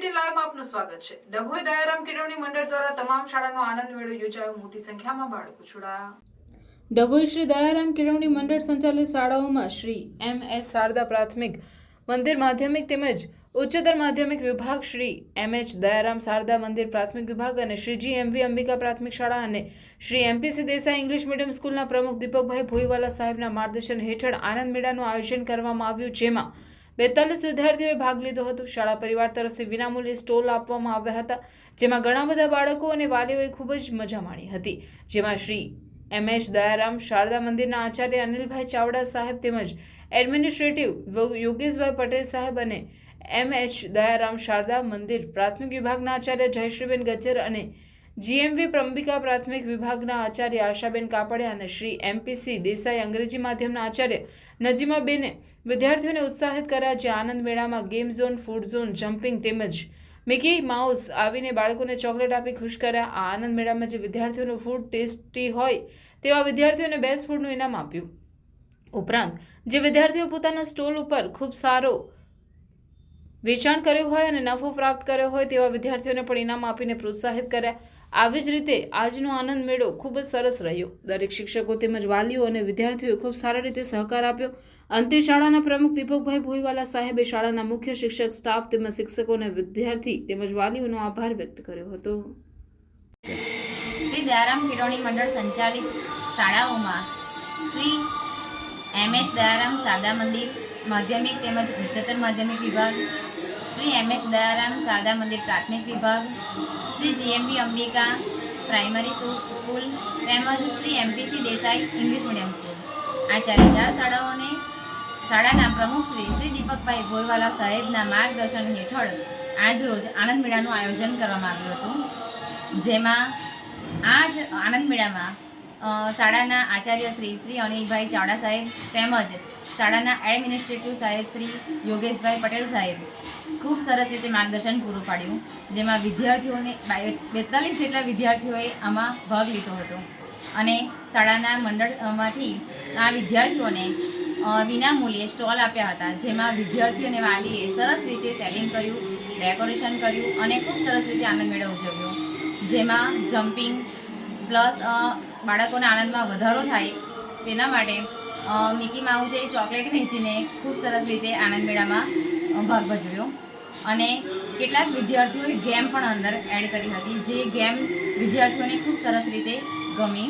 City લાઈવમાં આપનું સ્વાગત છે। ડભોઈ દયારામ કેળવણી મંડળ દ્વારા તમામ શાળાનો આનંદ મેળો યોજાયો। મોટી સંખ્યામાં બાળકો જોડાયા। ડભોઈ શ્રી દયારામ કેળવણી મંડળ સંચાલિત શાળાઓમાં શ્રી એમ.એસ. શારદા પ્રાથમિક મંદિર માધ્યમિક તેમજ ઉચ્ચતર માધ્યમિક વિભાગ, શ્રી એમ.એચ. દયારામ શારદા મંદિર પ્રાથમિક વિભાગ અને શ્રી જી.એમ.વી. અંબિકા પ્રાથમિક શાળા અને Shri MPC. Desai English medium સ્કૂલના પ્રમુખ દીપકભાઈ ભોઈવાલા સાહેબના માર્ગદર્શન હેઠળ આનંદ મેળાનું આયોજન કરવામાં આવ્યું, જેમાં 42 વિદ્યાર્થીઓએ ભાગ લીધો હતો। શાળા પરિવાર તરફથી વિનામૂલ્યે સ્ટોલ આપવામાં આવ્યા હતા, જેમાં ઘણા બધા બાળકો અને વાલીઓએ ખૂબ જ મજા માણી હતી, જેમાં શ્રી એમ.એચ. દયારામ શારદા મંદિરના આચાર્ય અનિલભાઈ ચાવડા સાહેબ તેમજ એડમિનિસ્ટ્રેટિવ યોગેશભાઈ પટેલ સાહેબ અને એમ.એચ. દયારામ શારદા મંદિર પ્રાથમિક વિભાગના આચાર્ય જયશ્રીબેન ગજ્જર અને જી.એમ.વી. અંબિકા પ્રાથમિક વિભાગના આચાર્ય આશાબેન કાપડિયા અને શ્રી એમ.પી.સી. દેસાઈ અંગ્રેજી માધ્યમના આચાર્ય નજીમાબેને વિદ્યાર્થીઓને ઉત્સાહિત કર્યા, જે આનંદ મેળામાં game zone, food zone, jumping તેમજ મિકી માઉસ આવીને બાળકોને ચોકલેટ આપી ખુશ કર્યા। આ આનંદ મેળામાં જે વિદ્યાર્થીઓનું ફૂડ ટેસ્ટી હોય તેવા વિદ્યાર્થીઓને બેસ્ટ ફૂડનું ઇનામ આપ્યું। ઉપરાંત જે વિદ્યાર્થીઓ પોતાના સ્ટોલ ઉપર ખૂબ સારો વેચાણ કર્યું હોય અને નફો પ્રાપ્ત કર્યો હોય તેવા વિદ્યાર્થીઓને પણ ઇનામ આપીને પ્રોત્સાહિત કર્યા। આવી જ રીતે આજનો આનંદ મેળો ખૂબ જ સરસ રહ્યો। દરેક શિક્ષકો તેમજ વાલીઓ અને વિદ્યાર્થીઓએ ખૂબ સારી રીતે સહકાર આપ્યો। અંતે શાળાના પ્રમુખ દીપકભાઈ ભોઈવાલા સાહેબે શાળાના મુખ્ય શિક્ષક, સ્ટાફ તેમજ શિક્ષકો અને વિદ્યાર્થી તેમજ વાલીઓનો આભાર વ્યક્ત કર્યો હતો। શ્રી દયારામ કેળવણી મંડળ સંચાલિત શાળાઓમાં શ્રી એમ.એચ. દયારામ શારદા મંદિર માધ્યમિક તેમજ ઉચ્ચતર માધ્યમિક વિભાગ, શ્રી એમ.એચ. દયારામ શારદા મંદિર પ્રાથમિક વિભાગ, Shri GMV. Ambika primary school તેમજ Shri MPC. Desai English medium school આ ચાર શાળાઓને શાળાના પ્રમુખ શ્રી દીપકભાઈ ભોઈવાલા સાહેબના માર્ગદર્શન હેઠળ આજરોજ આનંદ મેળાનું આયોજન કરવામાં આવ્યું હતું, જેમાં આજ આનંદ મેળામાં શાળાના આચાર્ય શ્રી અનિલભાઈ ચાવડા સાહેબ તેમજ શાળાના એડમિનિસ્ટ્રેટિવ સાહેબ શ્રી યોગેશભાઈ પટેલ સાહેબ ખૂબ સરસ રીતે માર્ગદર્શન પૂરું પાડ્યું, જેમાં વિદ્યાર્થીઓને 42 જેટલા વિદ્યાર્થીઓએ આમાં ભાગ લીધો હતો અને શાળાના મંડળમાંથી આ વિદ્યાર્થીઓને વિનામૂલ્યે સ્ટોલ આપ્યા હતા, જેમાં વિદ્યાર્થીઓ અને વાલીએ સરસ રીતે સેલિંગ કર્યું, ડેકોરેશન કર્યું અને ખૂબ સરસ રીતે આનંદ મેળો ઉજવ્યો, જેમાં જમ્પિંગ પ્લસ બાળકોના આનંદમાં વધારો થાય તેના માટે મિકી માઉસે ચોકલેટ વેચીને ખૂબ સરસ રીતે આનંદ મેળામાં ભાગ ભજવ્યો અને કેટલાક વિદ્યાર્થીઓએ ગેમ પણ અંદર એડ કરી હતી, જે ગેમ વિદ્યાર્થીઓને ખૂબ સરસ રીતે ગમી।